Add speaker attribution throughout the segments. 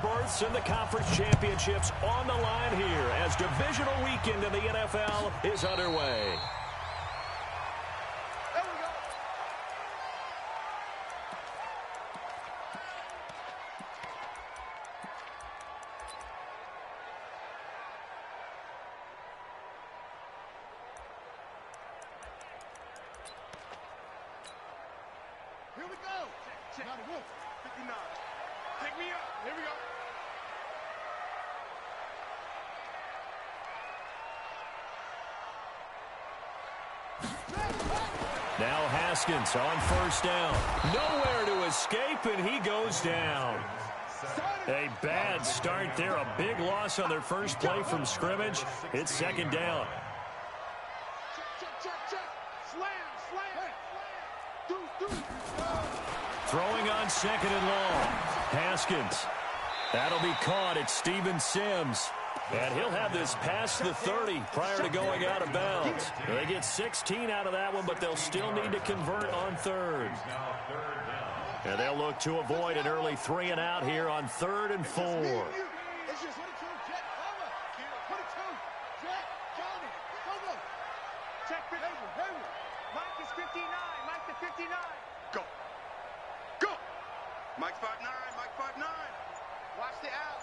Speaker 1: berths in the conference championships on the line here as divisional weekend in the NFL is underway.
Speaker 2: Here we go. Check. Not a wolf. 59. Take me up. Here we go.
Speaker 1: Now Haskins on first down. Nowhere to escape, and he goes down. A bad start there. A big loss on their first play from scrimmage. It's second down.
Speaker 2: Check. Slam.
Speaker 1: Throwing on second and long. Haskins. That'll be caught. It's Steven Sims. And he'll have this past the 30 prior to going out of bounds. They get 16 out of that one, but they'll still need to convert on third. And they'll look to avoid an early 3 and out here on 3rd and 4.
Speaker 2: Check. Mike is 59. Mike to 59. Go. Mike 5'9". Mike 5'9". Watch the out.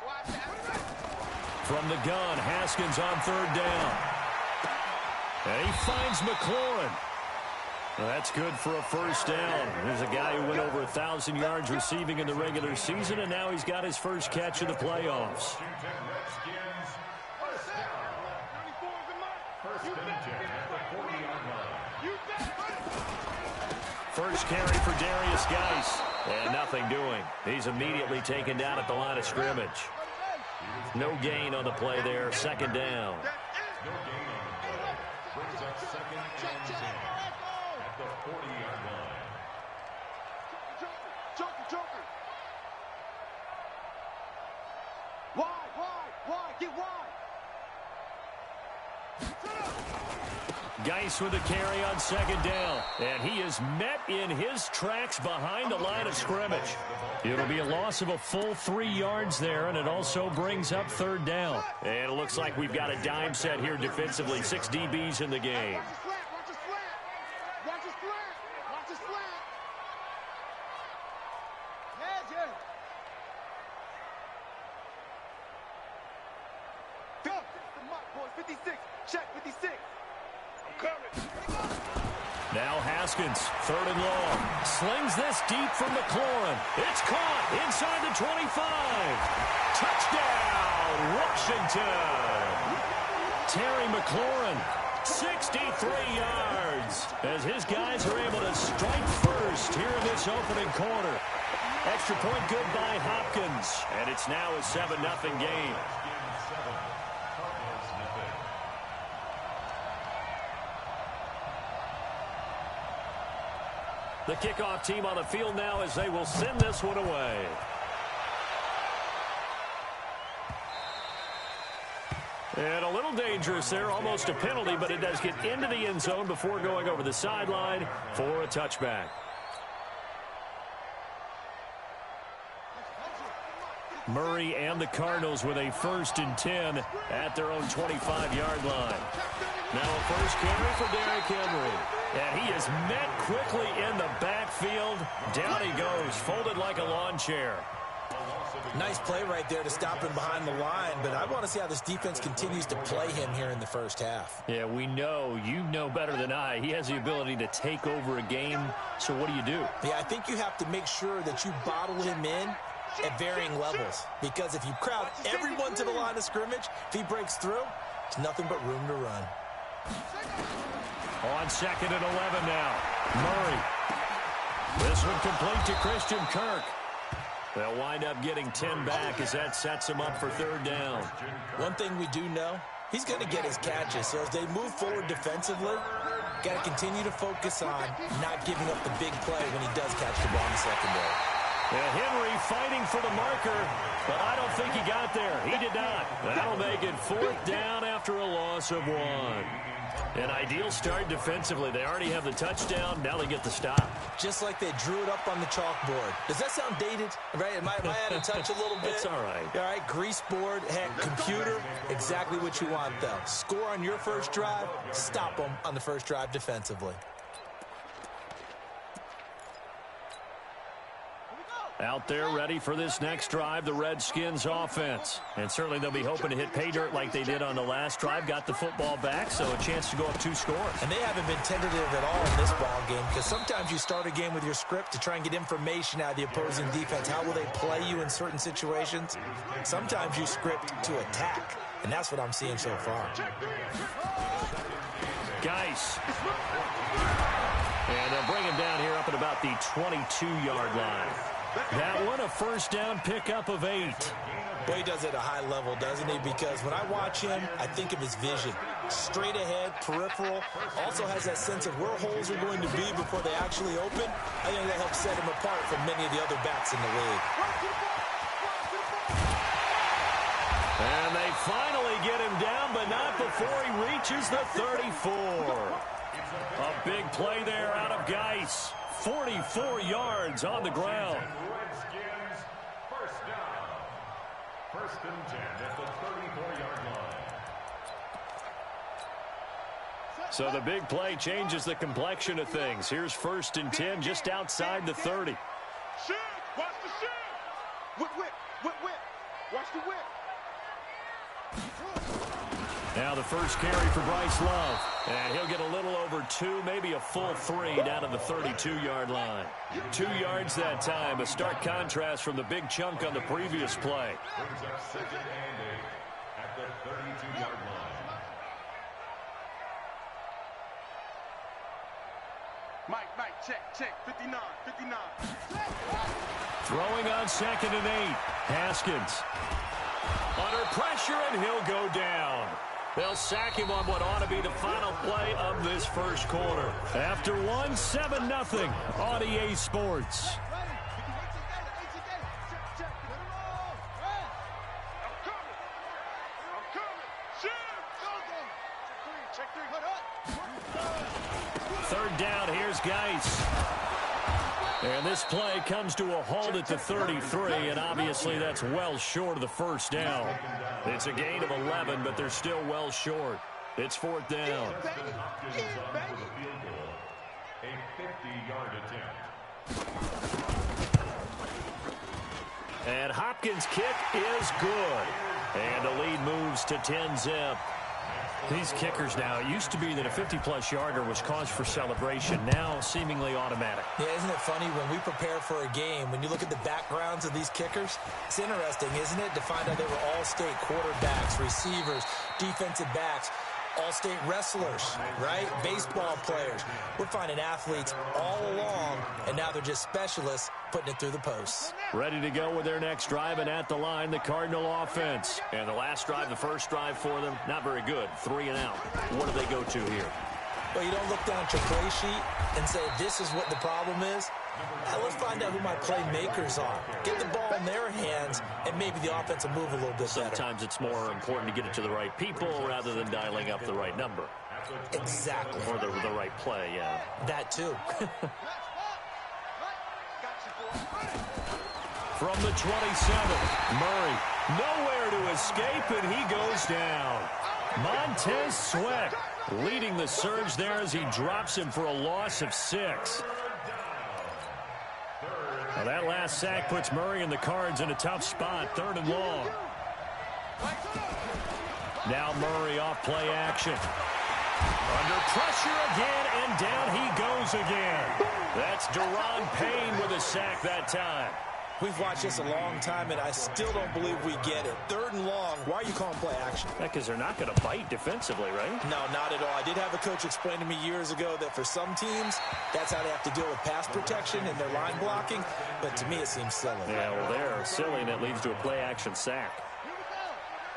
Speaker 1: From the gun, Haskins on 3rd down. And he finds McLaurin. Well, that's good for a first down. There's a guy who went over 1,000 yards receiving in the regular season, and now he's got his first catch in the playoffs. First carry for Darius Geis. And nothing doing. He's immediately taken down at the line of scrimmage. No gain on the play there. Second down.
Speaker 2: Wide. Get wide.
Speaker 1: Geis with a carry on second down. And he is met in his tracks behind the line of scrimmage. It'll be a loss of a full 3 yards there, and it also brings up 3rd down. And it looks like we've got a dime set here defensively. 6 DBs in the game.
Speaker 2: Watch his flat. Go. The mark, boys. 56. Check 56.
Speaker 1: Now Haskins, 3rd and long. Slings this deep from McLaurin. It's caught inside the 25. Touchdown, Washington. Terry McLaurin, 63 yards. As his guys are able to strike first here in this opening quarter. Extra point good by Hopkins. And it's now a 7-0 game. The kickoff team on the field now as they will send this one away. And a little dangerous there, almost a penalty, but it does get into the end zone before going over the sideline for a touchback. Murray and the Cardinals with a 1st and 10 at their own 25-yard line. Now a first carry for Derrick Henry. And he is met quickly in the backfield. Down he goes, folded like a lawn chair.
Speaker 3: Nice play right there to stop him behind the line, but I want to see how this defense continues to play him here in the first half.
Speaker 1: Yeah, we know. You know better than I. He has the ability to take over a game, so what do you do?
Speaker 3: Yeah, I think you have to make sure that you bottle him in at varying levels, because if you crowd everyone to the line of scrimmage, if he breaks through, it's nothing but room to run.
Speaker 1: On 2nd and 11 now. Murray. This one complete to Christian Kirk. They'll wind up getting 10 back as that sets him up for 3rd down.
Speaker 3: One thing we do know, he's going to get his catches. So as they move forward defensively, got to continue to focus on not giving up the big play when he does catch the ball in the secondary.
Speaker 1: Henry fighting for the marker, but I don't think he got there. He did not. That'll make it 4th down after a loss of 1. An ideal start defensively. They already have the touchdown. Now they get the stop.
Speaker 3: Just like they drew it up on the chalkboard. Does that sound dated? Right? Am I out of touch a little bit?
Speaker 1: It's all right.
Speaker 3: All right, grease board, heck, computer, exactly what you want, though. Score on your first drive, stop them on the first drive defensively.
Speaker 1: Out there ready for this next drive, the Redskins offense. And certainly they'll be hoping to hit pay dirt like they did on the last drive. Got the football back, so a chance to go up 2 scores.
Speaker 3: And they haven't been tentative at all in this ball game, because sometimes you start a game with your script to try and get information out of the opposing defense. How will they play you in certain situations? Sometimes you script to attack, and that's what I'm seeing so far.
Speaker 1: Geis. And they'll bring him down here up at about the 22-yard line. That one, a first down pickup of 8.
Speaker 3: Boy, he does it at a high level, doesn't he? Because when I watch him, I think of his vision. Straight ahead, peripheral. Also has that sense of where holes are going to be before they actually open. I think that helps set him apart from many of the other backs in the league.
Speaker 1: And they finally get him down, but not before he reaches the 34. A big play there out of Geis. 44 yards on the ground.
Speaker 4: Redskins first down. First and 10 at the 34-yard line.
Speaker 1: So the big play changes the complexion of things. Here's first and 10 just outside the 30.
Speaker 2: Shoot! Watch the shoot! Whip, whip, whip, whip. Watch the whip.
Speaker 1: Now the first carry for Bryce Love. And he'll get a little over 2, maybe a full 3 down to the 32-yard line. 2 yards that time. A stark contrast from the big chunk on the previous play.
Speaker 4: Brings up second and 8 at the 32-yard line.
Speaker 2: Mike, check. 59.
Speaker 1: Throwing on second and 8. Haskins. Under pressure, and he'll go down. They'll sack him on what ought to be the final play of this first quarter. After one, 7-0 on EA Sports.
Speaker 2: I'm coming. Shoot! Check 3.
Speaker 1: Third down, here's Geis. And this play comes to a halt at the 33, and obviously that's well short of the first down. It's a gain of 11, but they're still well short. It's fourth down.
Speaker 4: A 50-yard attempt.
Speaker 1: And Hopkins' kick is good. And the lead moves to 10-zip. These kickers now, it used to be that a 50-plus yarder was cause for celebration, now seemingly automatic.
Speaker 3: Yeah, isn't it funny when we prepare for a game, when you look at the backgrounds of these kickers, it's interesting, isn't it, to find out they were all-state quarterbacks, receivers, defensive backs, all-state wrestlers, right? Baseball players. We're finding athletes all along, and now they're just specialists putting it through the posts.
Speaker 1: Ready to go with their next drive, and at the line, the Cardinal offense. And the last drive, the first drive for them, not very good. 3 and out. What do they go to here?
Speaker 3: Well, you don't look down at your play sheet and say, this is what the problem is. Now let's find out who my playmakers are. Get the ball in their hands, and maybe the offense will move a little bit better.
Speaker 1: Sometimes it's more important to get it to the right people rather than dialing up the right number.
Speaker 3: Exactly.
Speaker 1: Or the right play, yeah.
Speaker 3: That too.
Speaker 1: From the 27, Murray, nowhere to escape, and he goes down. Montez Sweat leading the surge there as he drops him for a loss of 6. Now that last sack puts Murray and the Cards in a tough spot, 3rd and long. Now Murray off play action. Under pressure again, and down he goes again. That's Deron Payne with a sack that time.
Speaker 3: We've watched this a long time, and I still don't believe we get it. 3rd and long. Why are you calling play action?
Speaker 1: Because they're not going to bite defensively, right?
Speaker 3: No, not at all. I did have a coach explain to me years ago that for some teams, that's how they have to deal with pass protection and their line blocking. But to me, it seems silly.
Speaker 1: Yeah, well, they're silly, and it leads to a play action sack.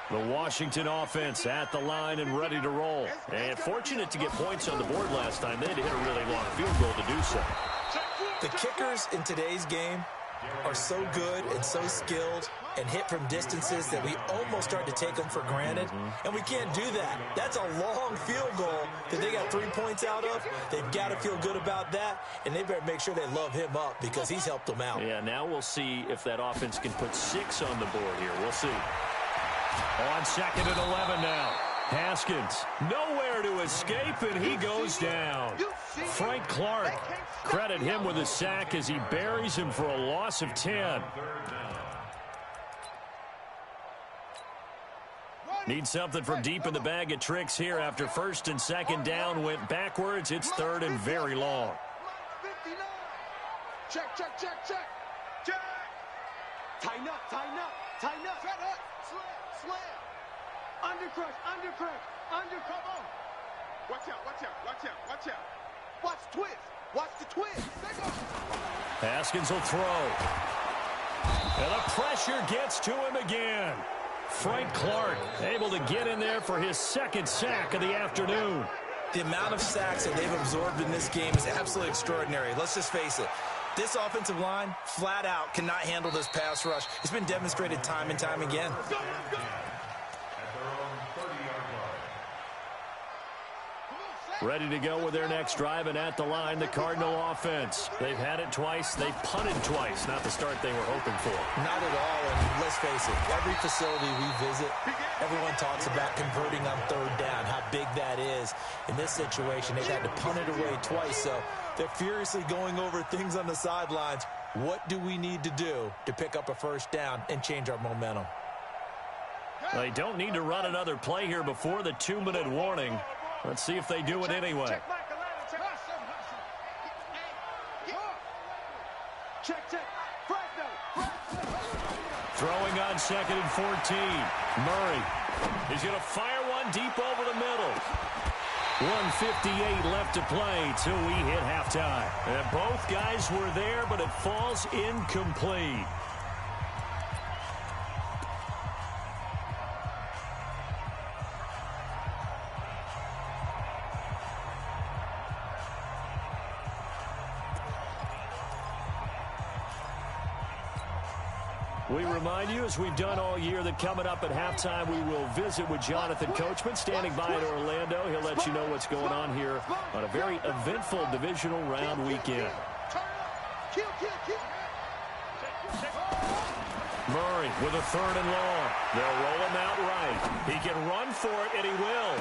Speaker 1: The Washington offense at the line and ready to roll. And fortunate to get points on the board last time. They had to hit a really long field goal to do so.
Speaker 3: The kickers in today's game are so good and so skilled and hit from distances that we almost start to take them for granted, and we can't do that. That's a long field goal that they got 3 points out of. They've got to feel good about that, and they better make sure they love him up because he's helped them out.
Speaker 1: Yeah, now we'll see if that offense can put 6 on the board here. We'll see. On 2nd and 11 now. Haskins, nowhere to escape, and he goes down. Frank Clark, credit him with a sack as he buries him for a loss of 10. Need something from deep in the bag of tricks here after 1st and 2nd down went backwards. It's 3rd and very long.
Speaker 2: Check. Tighten up. Slam. Undercrush. Come on. Watch out. Watch the twist.
Speaker 1: Haskins will throw. And the pressure gets to him again. Frank Clark able to get in there for his 2nd sack of the afternoon.
Speaker 3: The amount of sacks that they've absorbed in this game is absolutely extraordinary. Let's just face it. This offensive line, flat out, cannot handle this pass rush. It's been demonstrated time and time again.
Speaker 1: Ready to go with their next drive, and at the line, the Cardinal offense. They've had it twice. They've punted twice. Not the start they were hoping for.
Speaker 3: Not at all, and let's face it, every facility we visit, everyone talks about converting on 3rd down, how big that is. In this situation, they've had to punt it away twice, so they're furiously going over things on the sidelines. What do we need to do to pick up a 1st down and change our momentum?
Speaker 1: They don't need to run another play here before the 2-minute warning. Let's see if they do it anyway. Throwing on 2nd and 14. Murray. He's going to fire one deep over the middle. 1:58 left to play till we hit halftime. And both guys were there, but it falls incomplete. We remind you, as we've done all year, that coming up at halftime, we will visit with Jonathan Coachman, standing by in Orlando. He'll let you know what's going on here on a very eventful divisional round weekend. Murray with a 3rd and long. They'll roll him out right. He can run for it, and he will.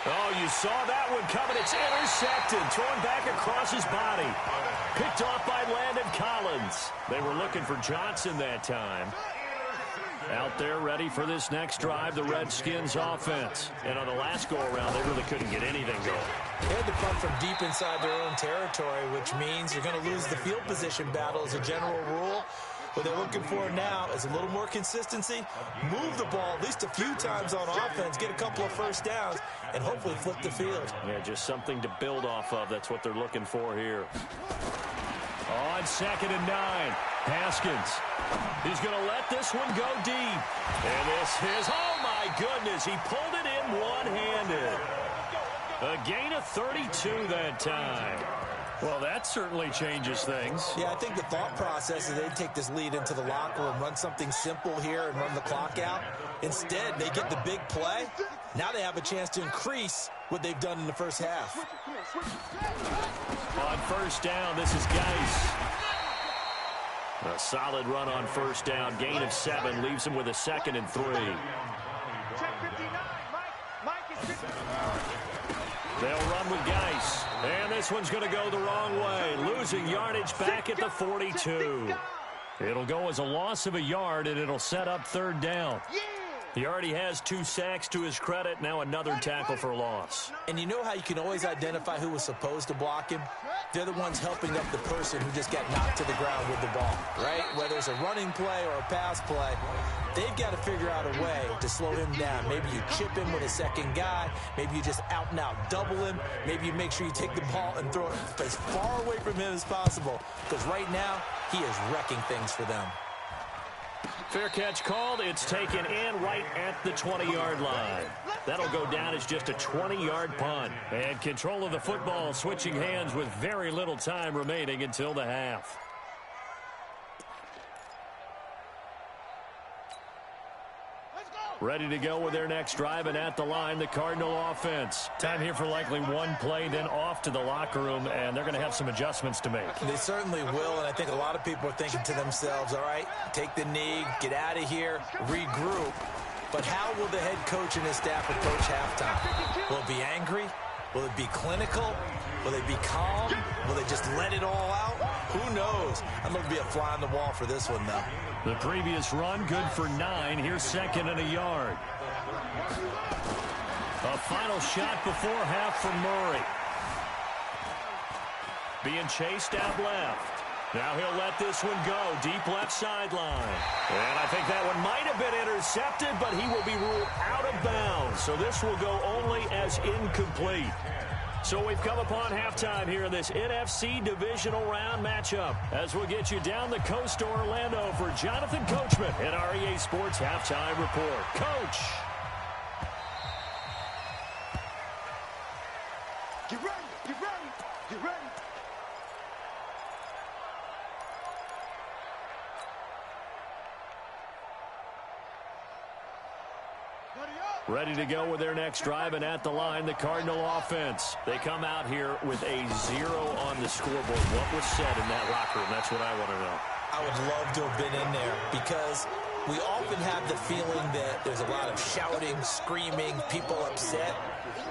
Speaker 1: Oh, you saw that one coming. It's intercepted. Thrown back across his body. Picked off by Landon Collins. They were looking for Johnson that time. Out there ready for this next drive, the Redskins offense. And on the last go-around, they really couldn't get anything going.
Speaker 3: They had to punt from deep inside their own territory, which means you're going to lose the field position battle as a general rule. What they're looking for now is a little more consistency, move the ball at least a few times on offense, get a couple of 1st downs, and hopefully flip the field.
Speaker 1: Yeah, just something to build off of. That's what they're looking for here. On 2nd and 9, Haskins. He's going to let this one go deep. And this is, oh my goodness, he pulled it in one-handed. A gain of 32 that time. Well, that certainly changes things.
Speaker 3: Yeah, I think the thought process is they'd take this lead into the locker room, run something simple here and run the clock out. Instead, they get the big play. Now they have a chance to increase what they've done in the 1st half.
Speaker 1: On 1st down, this is Geis. A solid run on 1st down. Gain of 7 leaves him with a 2nd and 3. They'll run with Geis. And this one's going to go the wrong way. Losing yardage back at the 42. It'll go as a loss of a yard, and it'll set up 3rd down. He already has 2 sacks to his credit. Now another tackle for loss.
Speaker 3: And you know how you can always identify who was supposed to block him? They're the ones helping up the person who just got knocked to the ground with the ball, right? Whether it's a running play or a pass play, they've got to figure out a way to slow him down. Maybe you chip him with a 2nd guy. Maybe you just out and out double him. Maybe you make sure you take the ball and throw it as far away from him as possible. Because right now, he is wrecking things for them.
Speaker 1: Fair catch called. It's taken in right at the 20-yard line. That'll go down as just a 20-yard punt. And control of the football switching hands with very little time remaining until the half. Ready to go with their next drive, and at the line, the Cardinal offense. Time here for likely one play, then off to the locker room, and they're going to have some adjustments to make.
Speaker 3: They certainly will, and I think a lot of people are thinking to themselves, all right, take the knee, get out of here, regroup. But how will the head coach and his staff approach halftime? Will it be angry? Will it be clinical? Will they be calm? Will they just let it all out? Who knows? I'd love to be a fly on the wall for this one, though.
Speaker 1: The previous run, good for 9. Here's second and a yard. A final shot before half from Murray. Being chased out left. Now he'll let this one go. Deep left sideline. And I think that one might have been intercepted, but he will be ruled out of bounds. So this will go only as incomplete. So we've come upon halftime here in this NFC divisional round matchup as we'll get you down the coast to Orlando for Jonathan Coachman at our EA Sports Halftime Report. Coach.
Speaker 2: Get ready, get ready, get ready.
Speaker 1: Ready to go with their next drive, and at the line, the Cardinal offense. They come out here with a 0 on the scoreboard. What was said in that locker room? That's what I want to know.
Speaker 3: I would love to have been in there because we often have the feeling that there's a lot of shouting, screaming, people upset.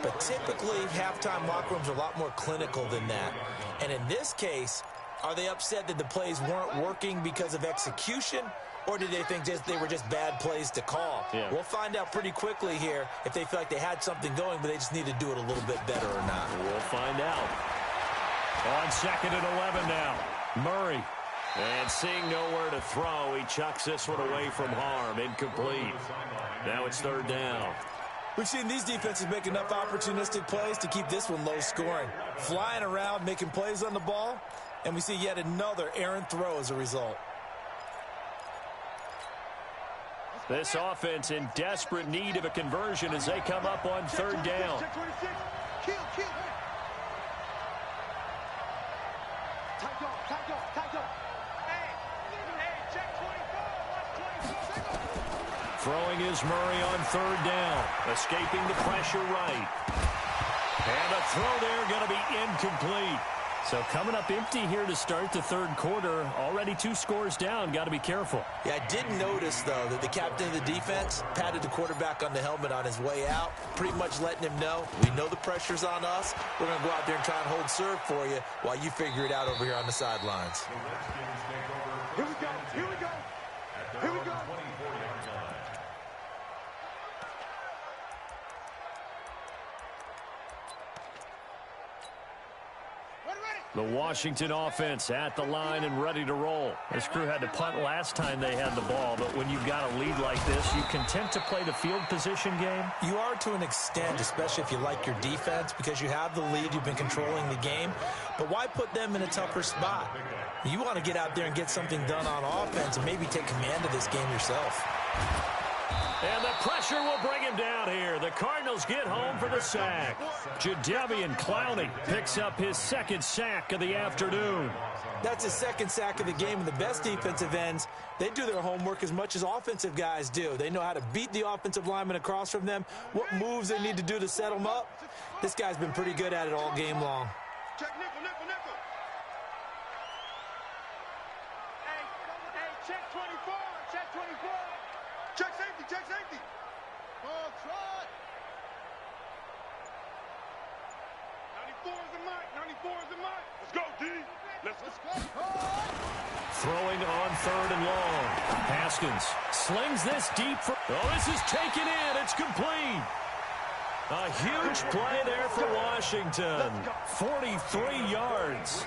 Speaker 3: But typically, halftime locker rooms are a lot more clinical than that. And in this case, are they upset that the plays weren't working because of execution? Or did they think they were just bad plays to call?
Speaker 1: Yeah.
Speaker 3: We'll find out pretty quickly here if they feel like they had something going, but they just need to do it a little bit better or not.
Speaker 1: We'll find out. On second and 11 now. Murray. And seeing nowhere to throw, he chucks this one away from harm. Incomplete. Now it's third down.
Speaker 3: We've seen these defenses make enough opportunistic plays to keep this one low scoring. Flying around, making plays on the ball, and we see yet another errant throw as a result.
Speaker 1: This offense in desperate need of a conversion as they come up on third down.
Speaker 2: Kill. Tight go. Hey, check 24. Watch 24.
Speaker 1: Throwing is Murray on third down. Escaping the pressure right. And a throw there going to be incomplete. So coming up empty here to start the third quarter. Already 2 scores down. Got to be careful.
Speaker 3: Yeah, I did notice, though, that the captain of the defense patted the quarterback on the helmet on his way out, pretty much letting him know, we know the pressure's on us. We're going to go out there and try and hold serve for you while you figure it out over here on the sidelines.
Speaker 2: Here we go.
Speaker 1: The Washington offense at the line and ready to roll. This crew had to punt last time they had the ball, but when you've got a lead like this, you content to play the field position game?
Speaker 3: You are to an extent, especially if you like your defense, because you have the lead, you've been controlling the game. But why put them in a tougher spot? You want to get out there and get something done on offense and maybe take command of this game yourself.
Speaker 1: And the pressure will bring him down here. The Cardinals get home for the sack. Jadeveon Clowney picks up his second sack of the afternoon.
Speaker 3: That's his second sack of the game, and the best defensive ends, they do their homework as much as offensive guys do. They know how to beat the offensive lineman across from them, what moves they need to do to set them up. This guy's been pretty good at it all game long.
Speaker 2: Check nickel. Hey, check 24. Check safety. Ball trot. 94 is the mark. Let's go, D. Let's go.
Speaker 1: Throwing on third and long. Haskins slings this deep. This is taken in. It's complete. A huge play there for Washington. 43 yards.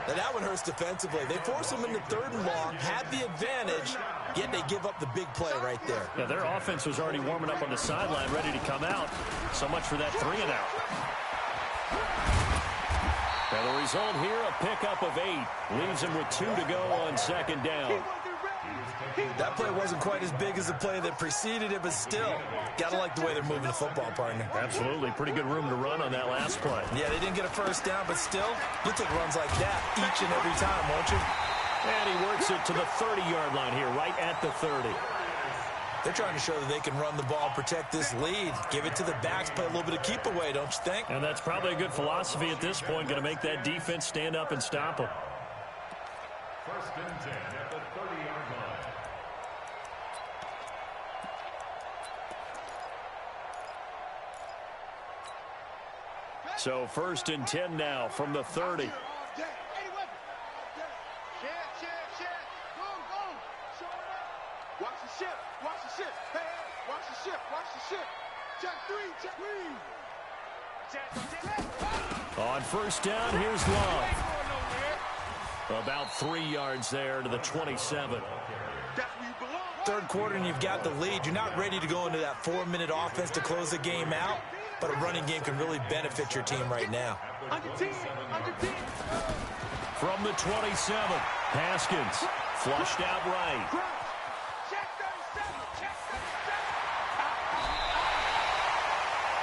Speaker 3: Now that one hurts defensively. They force them into third and long, had the advantage, yet they give up the big play right there.
Speaker 1: Yeah, their offense was already warming up on the sideline, ready to come out. So much for that 3 and out. Now the result here, a pickup of 8. Leaves them with 2 to go on second down.
Speaker 3: That play wasn't quite as big as the play that preceded it, but still, gotta like the way they're moving the football, partner.
Speaker 1: Absolutely. Pretty good room to run on that last play.
Speaker 3: Yeah, they didn't get a first down, but still, you'll take runs like that each and every time, won't you?
Speaker 1: And he works it to the 30-yard line here, right at the 30.
Speaker 3: They're trying to show that they can run the ball, protect this lead, give it to the backs, play a little bit of keep away, don't you think?
Speaker 1: And that's probably a good philosophy at this point, going to make that defense stand up and stop them.
Speaker 4: First and 10 at the 30-yard line.
Speaker 1: So first and 10 now from the 30.
Speaker 2: Watch the ship. Watch the ship. Hey, watch the ship. Watch the ship. Check three. Check three.
Speaker 1: On first down, here's Love. About 3 yards there to the 27.
Speaker 2: That's where you belong.
Speaker 3: Third quarter and you've got the lead. You're not ready to go into that 4-minute offense to close the game out, but a running game can really benefit your team right now.
Speaker 2: Under 10.
Speaker 1: From the 27, Haskins flushed out right.
Speaker 2: Check 37. Check 37.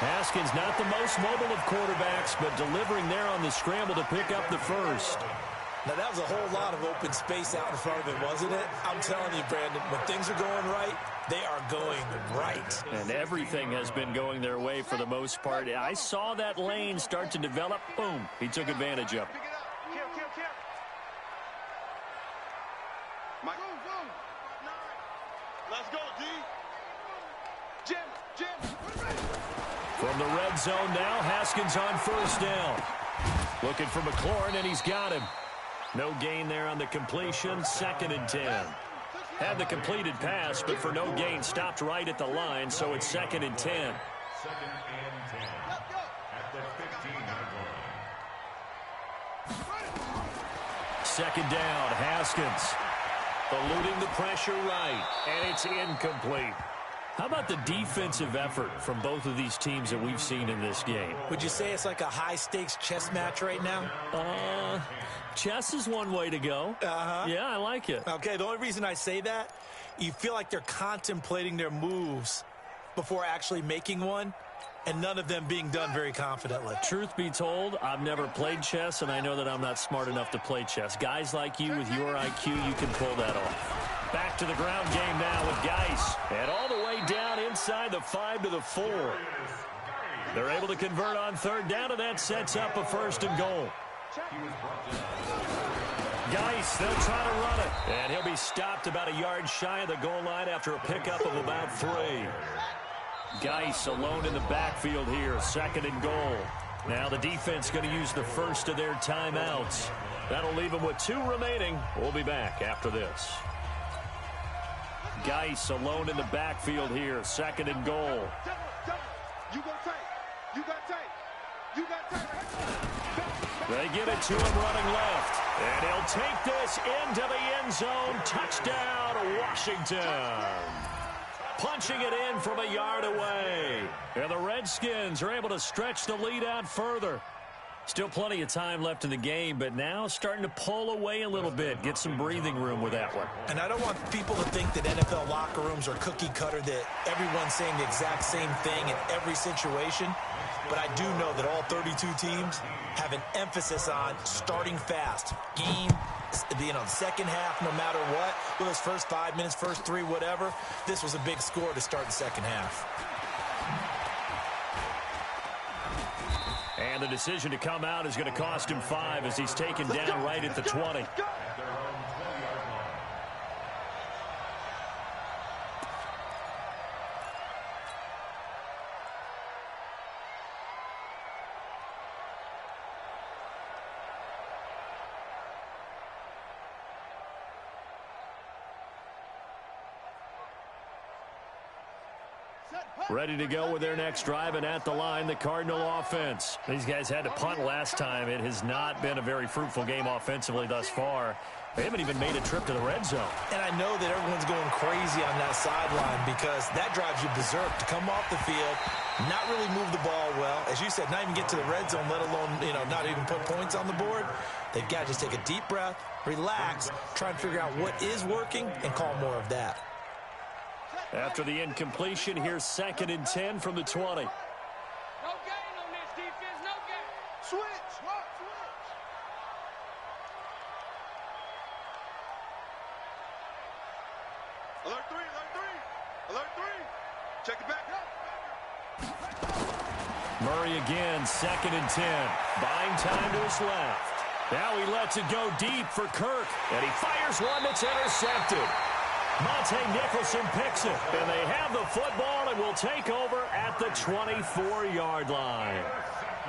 Speaker 1: Haskins not the most mobile of quarterbacks, but delivering there on the scramble to pick up the first.
Speaker 3: Now, that was a whole lot of open space out in front of him, wasn't it? I'm telling you, Brandon, when things are going right, they are going right.
Speaker 1: And everything has been going their way for the most part. I saw that lane start to develop. Boom. He took advantage of it.
Speaker 2: Pick it up. Kill. Mike. Go. Let's go, D. Jim.
Speaker 1: From the red zone now, Haskins on first down. Looking for McLaurin, and he's got him. No gain there on the completion. Second and 10. Had the completed pass, but for no gain, stopped right at the line, so it's second and 10.
Speaker 4: Second and 10 at the 15-yard line.
Speaker 1: Second down, Haskins. Eluding the pressure right, and it's incomplete. How about the defensive effort from both of these teams that we've seen in this game?
Speaker 3: Would you say it's like a high-stakes chess match right now?
Speaker 1: Chess is one way to go. Yeah, I like it.
Speaker 3: Okay, the only reason I say that, you feel like they're contemplating their moves before actually making one, and none of them being done very confidently.
Speaker 1: Truth be told, I've never played chess, and I know that I'm not smart enough to play chess. Guys like you with your IQ, you can pull that off. Back to the ground game now with Geis. And all the way down inside the 5 to the 4. They're able to convert on third down, and that sets up a first and goal. Geis, they'll try to run it. And he'll be stopped about a yard shy of the goal line after a pickup of about 3. Geis alone in the backfield here, second and goal. Now the defense going to use the first of their timeouts. That'll leave them with 2 remaining. We'll be back after this. Geis alone in the backfield here, second and goal.
Speaker 2: You got tight.
Speaker 1: They give it to him running left. And he'll take this into the end zone. Touchdown, Washington. Punching it in from a yard away. And the Redskins are able to stretch the lead out further. Still plenty of time left in the game, but now starting to pull away a little bit, get some breathing room with that one.
Speaker 3: And I don't want people to think that NFL locker rooms are cookie cutter, that everyone's saying the exact same thing in every situation. But I do know that all 32 teams have an emphasis on starting fast. Game, the second half, no matter what, whether it's first 5 minutes, first 3, whatever, this was a big score to start the second half.
Speaker 1: And the decision to come out is going to cost him 5 as he's taken down right at the 20. Ready to go with their next drive, and at the line, the Cardinal offense. These guys had to punt last time. It has not been a very fruitful game offensively thus far. They haven't even made a trip to the red zone.
Speaker 3: And I know that everyone's going crazy on that sideline because that drives you berserk to come off the field, not really move the ball well. As you said, not even get to the red zone, let alone, not even put points on the board. They've got to just take a deep breath, relax, try and figure out what is working, and call more of that.
Speaker 1: After the incompletion, here's second and 10 from the 20.
Speaker 2: No gain on this defense, no gain. Switch. Alert 3. Check it back.
Speaker 1: Murray again, 2nd and 10. Buying time to his left. Now he lets it go deep for Kirk, and he fires one that's intercepted. Monte Nicholson picks it, and they have the football and will take over at the 24-yard line.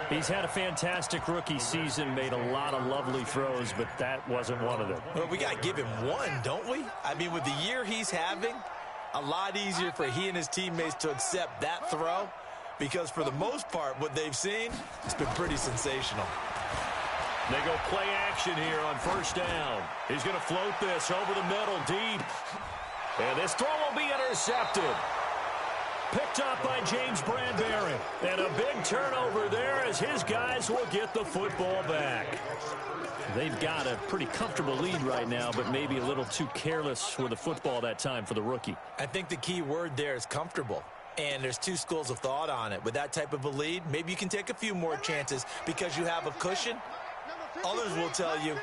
Speaker 1: He's had a fantastic rookie season, made a lot of lovely throws, but that wasn't one of them.
Speaker 3: Well, we got to give him one, don't we? I mean, with the year he's having, a lot easier for he and his teammates to accept that throw, because for the most part, what they've seen, it's been pretty sensational.
Speaker 1: They go play action here on 1st down. He's going to float this over the middle deep. And this throw will be intercepted. Picked up by James Bradbury. And a big turnover there as his guys will get the football back. They've got a pretty comfortable lead right now, but maybe a little too careless with the football that time for the rookie.
Speaker 3: I think the key word there is comfortable. And there's two schools of thought on it. With that type of a lead, maybe you can take a few more chances because you have a cushion. Others will tell you,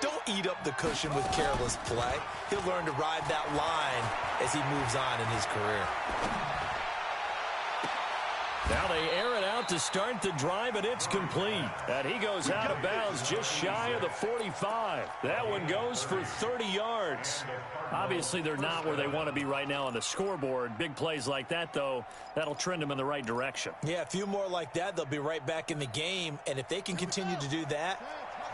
Speaker 3: don't eat up the cushion with careless play. He'll learn to ride that line as he moves on in his career.
Speaker 1: Now they air it out to start the drive, and it's complete. And he goes out of bounds just shy of the 45. That one goes for 30 yards. Obviously, they're not where they want to be right now on the scoreboard. Big plays like that, though, that'll trend them in the right direction.
Speaker 3: Yeah, a few more like that, they'll be right back in the game. And if they can continue to do that,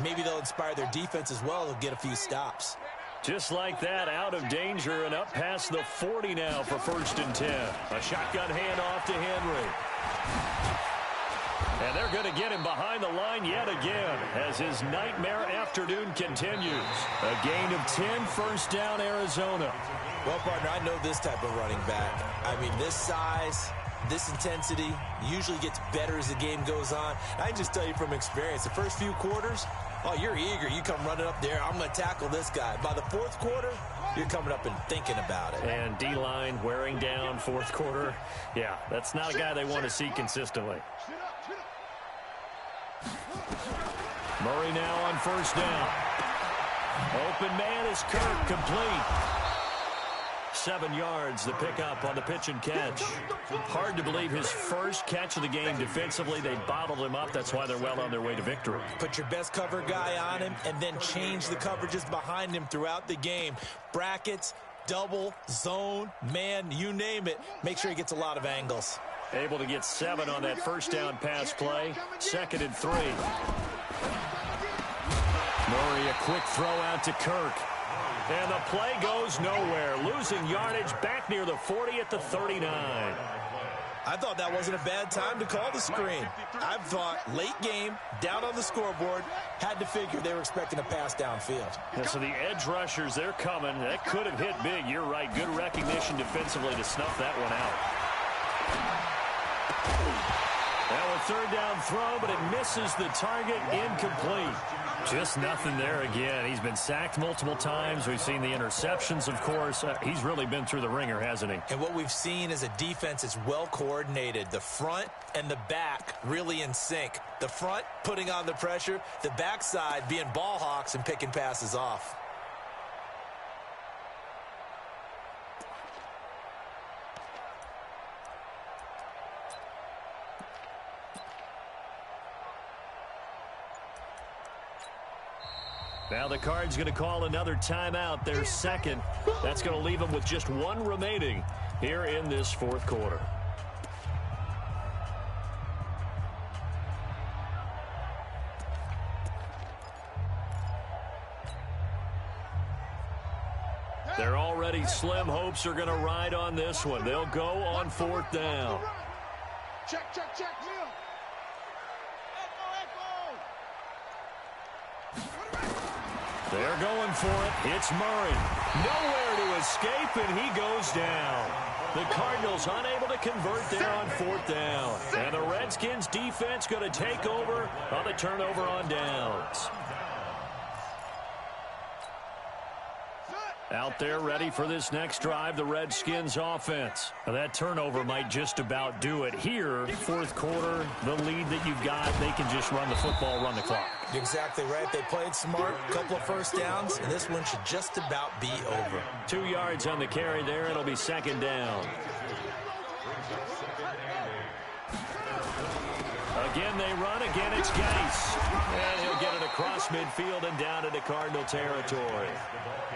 Speaker 3: maybe they'll inspire their defense as well. They'll get a few stops.
Speaker 1: Just like that, out of danger and up past the 40 now for 1st and 10. A shotgun handoff to Henry. And they're going to get him behind the line yet again as his nightmare afternoon continues. A gain of 10, 1st down, Arizona.
Speaker 3: Well, partner, I know this type of running back. I mean, this size, this intensity usually gets better as the game goes on. I can just tell you from experience, the first few quarters, oh, you're eager. You come running up there. I'm going to tackle this guy. By the 4th quarter, you're coming up and thinking about it.
Speaker 1: And D-line wearing down 4th quarter. Yeah, that's not a guy they want to see consistently. Murray now on 1st down. Open man is Kirk, complete. 7 yards, the pickup on the pitch and catch. Hard to believe his first catch of the game defensively. They bottled him up. That's why they're well on their way to victory.
Speaker 3: Put your best cover guy on him and then change the coverages behind him throughout the game. Brackets, double, zone, man, you name it. Make sure he gets a lot of angles.
Speaker 1: Able to get 7 on that 1st down pass play. 2nd and 3. Murray, a quick throw out to Kirk. And the play goes nowhere. Losing yardage back near the 40 at the 39.
Speaker 3: I thought that wasn't a bad time to call the screen. I thought late game, down on the scoreboard, had to figure they were expecting a pass downfield.
Speaker 1: Yeah, so the edge rushers, they're coming. That could have hit big. You're right. Good recognition defensively to snuff that one out. Now a 3rd down throw, but it misses the target, incomplete. Just nothing there again. He's been sacked multiple times. We've seen the interceptions, of course. He's really been through the ringer, hasn't he?
Speaker 3: And what we've seen is a defense that's well coordinated. The front and the back really in sync. The front putting on the pressure, the backside being ball hawks and picking passes off.
Speaker 1: Now the Cards going to call another timeout, their 2nd. That's going to leave them with just 1 remaining here in this 4th quarter. Their already slim hopes are going to ride on this one. They'll go on 4th down.
Speaker 2: Check.
Speaker 1: They're going for it. It's Murray. Nowhere to escape, and he goes down. The Cardinals unable to convert there on 4th down. And the Redskins defense going to take over on the turnover on downs. Out there ready for this next drive, the Redskins offense. Now that turnover might just about do it here. 4th quarter, the lead that you've got, they can just run the football, run the clock.
Speaker 3: You're exactly right. They played smart, a couple of 1st downs, and this one should just about be over.
Speaker 1: 2 yards on the carry there. It'll be 2nd down. Again they run, again it's Gase. And he'll get it across midfield and down into Cardinal territory.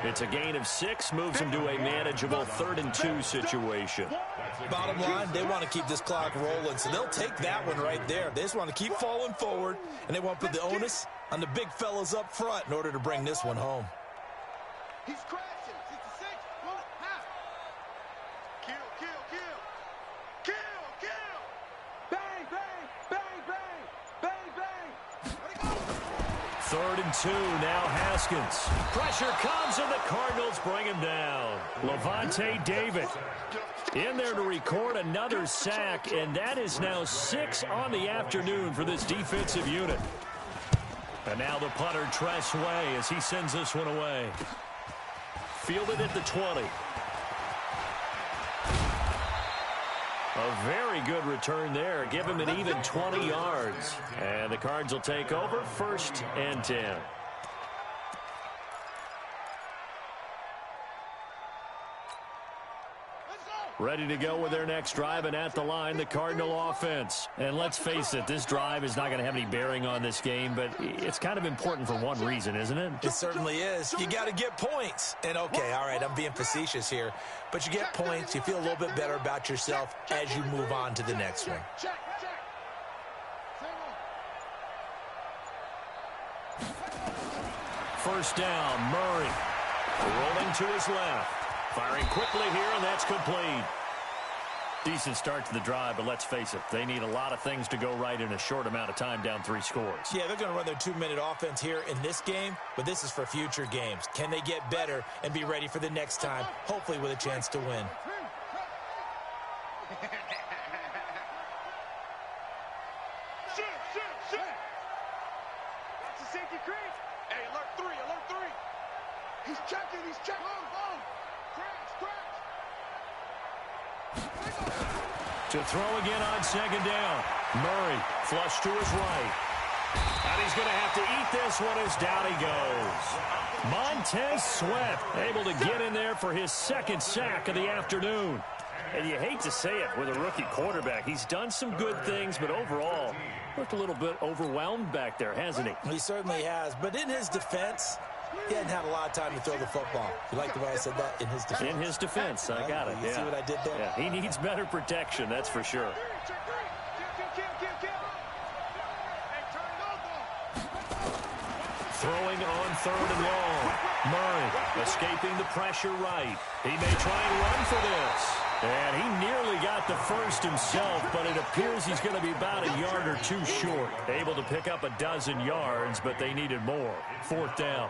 Speaker 1: It's a gain of 6, moves him to a manageable 3rd and 2 situation.
Speaker 3: Bottom line, they want to keep this clock rolling, so they'll take that one right there. They just want to keep falling forward, and they want to put the onus on the big fellas up front in order to bring this one home.
Speaker 2: He's crashing. 66. Pull it. Half. Kill, kill, kill. Kill, kill. Bang, bang, bang, bang. Bang, bang. Let it go.
Speaker 1: 3rd and 2, now Haskins. Pressure comes, and the Cardinals bring him down. Levante David in there to record another sack, and that is now 6 on the afternoon for this defensive unit. And now the punter, Tress Way, as he sends this one away. Fielded at the 20. A very good return there. Give him an even 20 yards. And the Cards will take over, 1st and 10. Ready to go with their next drive, and at the line, the Cardinal offense. And let's face it, this drive is not going to have any bearing on this game, but it's kind of important for one reason, isn't it?
Speaker 3: It certainly is. You got to get points. And, okay, all right, I'm being facetious here, but you get points, you feel a little bit better about yourself as you move on to the next one.
Speaker 1: First down, Murray. Rolling to his left. Firing quickly here, and that's complete. Decent start to the drive, but let's face it, they need a lot of things to go right in a short amount of time, down 3 scores.
Speaker 3: Yeah, they're going to run their 2-minute offense here in this game, but this is for future games. Can they get better and be ready for the next time, hopefully with a chance to win?
Speaker 2: Shoot. That's a safety creep. Hey, alert 3, alert 3. He's checking. Oh. Crash.
Speaker 1: To throw again on 2nd down. Murray flush to his right. And he's going to have to eat this one as down he goes. Montez Sweat able to get in there for his 2nd sack of the afternoon. And you hate to say it with a rookie quarterback. He's done some good things, but overall looked a little bit overwhelmed back there, hasn't he?
Speaker 3: He certainly has. But in his defense, he hadn't had a lot of time to throw the football. You like the way I said that? In his defense.
Speaker 1: In his defense. I got it.
Speaker 3: You see what I did there?
Speaker 1: Yeah, he needs better protection, that's for sure. Throwing on 3rd and long. Murray escaping the pressure right. He may try and run for this. And he nearly got the first himself, but it appears he's going to be about a yard or 2 short. Able to pick up a dozen yards, but they needed more. 4th down.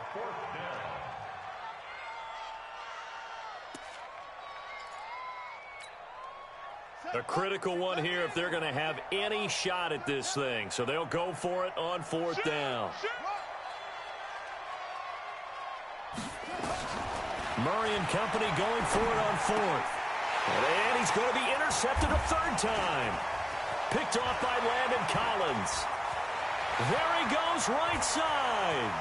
Speaker 1: A critical one here if they're going to have any shot at this thing. So they'll go for it on 4th down. Murray and company going for it on 4th. And he's going to be intercepted a 3rd time. Picked off by Landon Collins. There he goes, right side.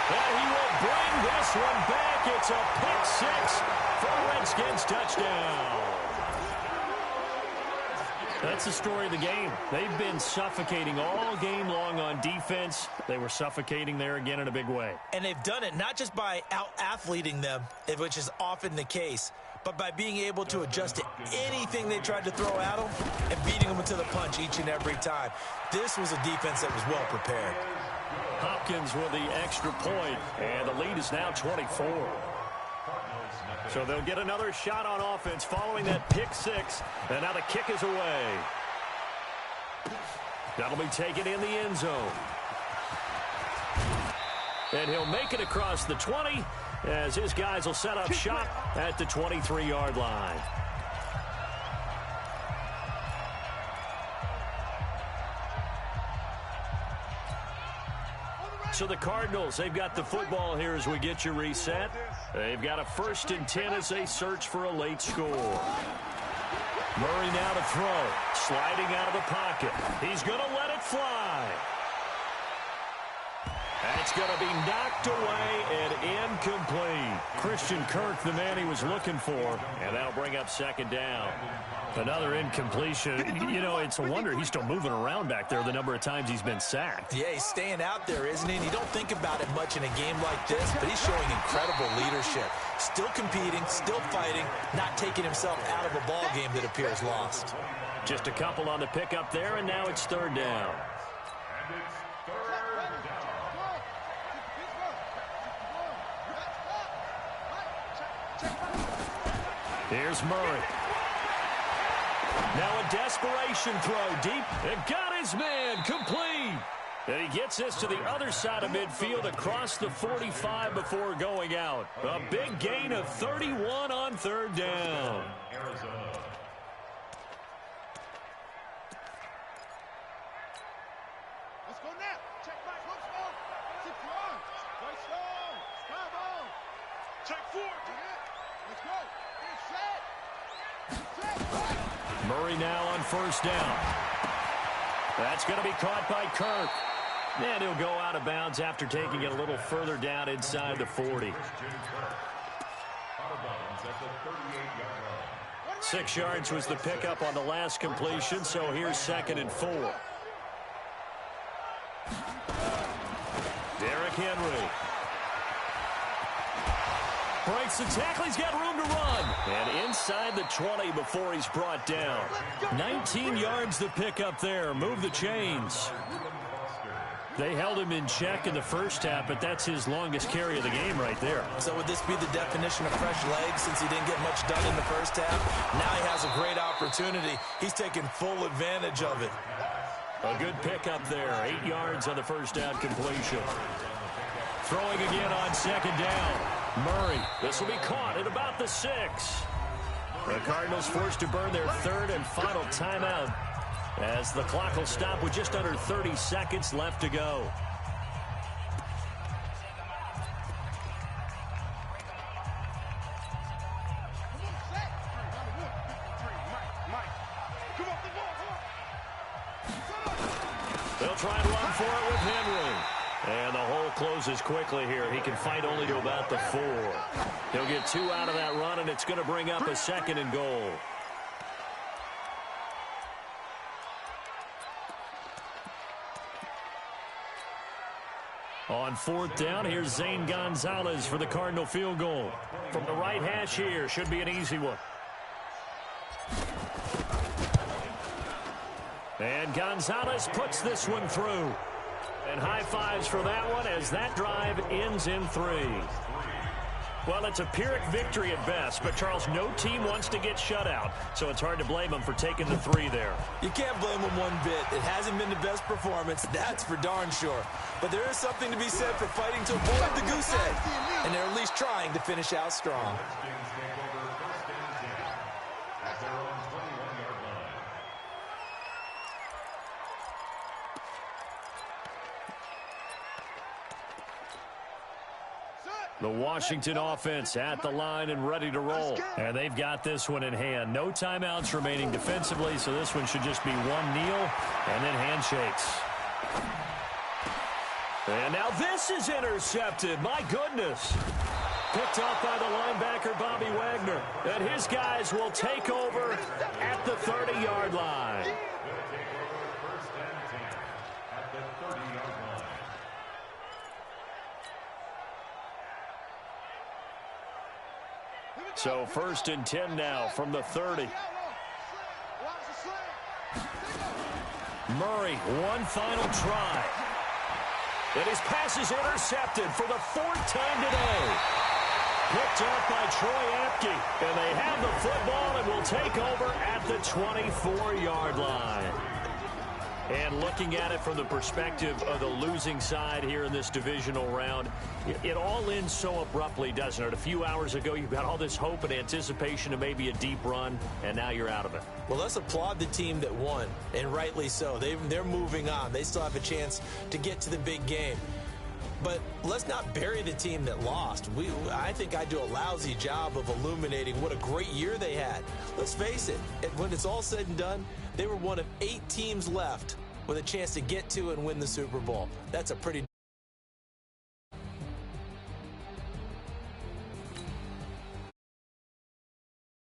Speaker 1: And he will bring this one back. It's a pick 6 for the Redskins touchdown. That's the story of the game. They've been suffocating all game long on defense. They were suffocating there again in a big way.
Speaker 3: And they've done it not just by out-athleting them, which is often the case, but by being able to adjust to anything they tried to throw at them and beating them into the punch each and every time. This was a defense that was well prepared.
Speaker 1: Hopkins with the extra point, and the lead is now 24. So they'll get another shot on offense following that pick 6, and now the kick is away. That'll be taken in the end zone. And he'll make it across the 20 as his guys will set up shop at the 23-yard line. So the Cardinals, they've got the football here as we get you reset. They've got a 1st and 10 as they search for a late score. Murray now to throw. Sliding out of the pocket. He's going to let it fly. And it's going to be knocked away and incomplete. Christian Kirk, the man he was looking for, and that'll bring up second down. Another incompletion. You know, it's a wonder he's still moving around back there the number of times he's been sacked.
Speaker 3: Yeah, he's staying out there, isn't he? And you don't think about it much in a game like this, but he's showing incredible leadership. Still competing, still fighting, not taking himself out of a ball game that appears lost.
Speaker 1: Just a couple on the pickup there, and now it's third down. Here's Murray. Now a desperation throw deep and got his man complete. And he gets this to the other side of midfield across the 45 before going out. A big gain of 31 on third down.
Speaker 2: Let's go now. Check back. Look strong. Sit strong. Stay strong. Come on. Check forward. Let's go.
Speaker 1: Murray now on first down. That's going to be caught by Kirk. And he'll go out of bounds after taking it a little further down inside the 40. 6 yards was the pickup on the last completion, so here's 2nd and 4. Derrick Henry breaks the tackle. He's got room to run. And inside the 20 before he's brought down. 19 yards the pickup there. Move the chains. They held him in check in the first half, but that's his longest carry of the game right there.
Speaker 3: So would this be the definition of fresh legs since he didn't get much done in the first half? Now he has a great opportunity. He's taking full advantage of it.
Speaker 1: A good pickup there. 8 yards on the first down completion. Throwing again on second down. Murray. This will be caught at about the 6. The Cardinals forced to burn their third and final timeout as the clock will stop with just under 30 seconds left to go. They'll try and run for it with Henry. And the hole closes quickly here. He can fight only to about the 4. He'll get 2 out of that run, and it's going to bring up a 2nd and goal. On 4th down, here's Zane Gonzalez for the Cardinal field goal. From the right hash here, should be an easy one. And Gonzalez puts this one through. And high fives for that one as that drive ends in 3. Well, it's a Pyrrhic victory at best, but, Charles, no team wants to get shut out, so it's hard to blame them for taking the 3 there.
Speaker 3: You can't blame them one bit. It hasn't been the best performance, that's for darn sure. But there is something to be said for fighting to avoid the goose egg, and they're at least trying to finish out strong.
Speaker 1: The Washington offense at the line and ready to roll. And they've got this one in hand. No timeouts remaining defensively, so this one should just be one kneel and then handshakes. And now this is intercepted. My goodness. Picked off by the linebacker, Bobby Wagner. And his guys will take over at the 30-yard line. So 1st and 10 now from the 30. Murray, one final try. And his pass is intercepted for the 4th time today. Picked up by Troy Apke. And they have the football and will take over at the 24-yard line. And looking at it from the perspective of the losing side here in this divisional round, it all ends so abruptly, doesn't it? A few hours ago, you've got all this hope and anticipation of maybe a deep run, and now you're out of it.
Speaker 3: Well, let's applaud the team that won, and rightly so. They're moving on. They still have a chance to get to the big game. But let's not bury the team that lost. I think I do a lousy job of illuminating what a great year they had. Let's face it, when it's all said and done, they were one of 8 teams left with a chance to get to and win the Super Bowl. That's a pretty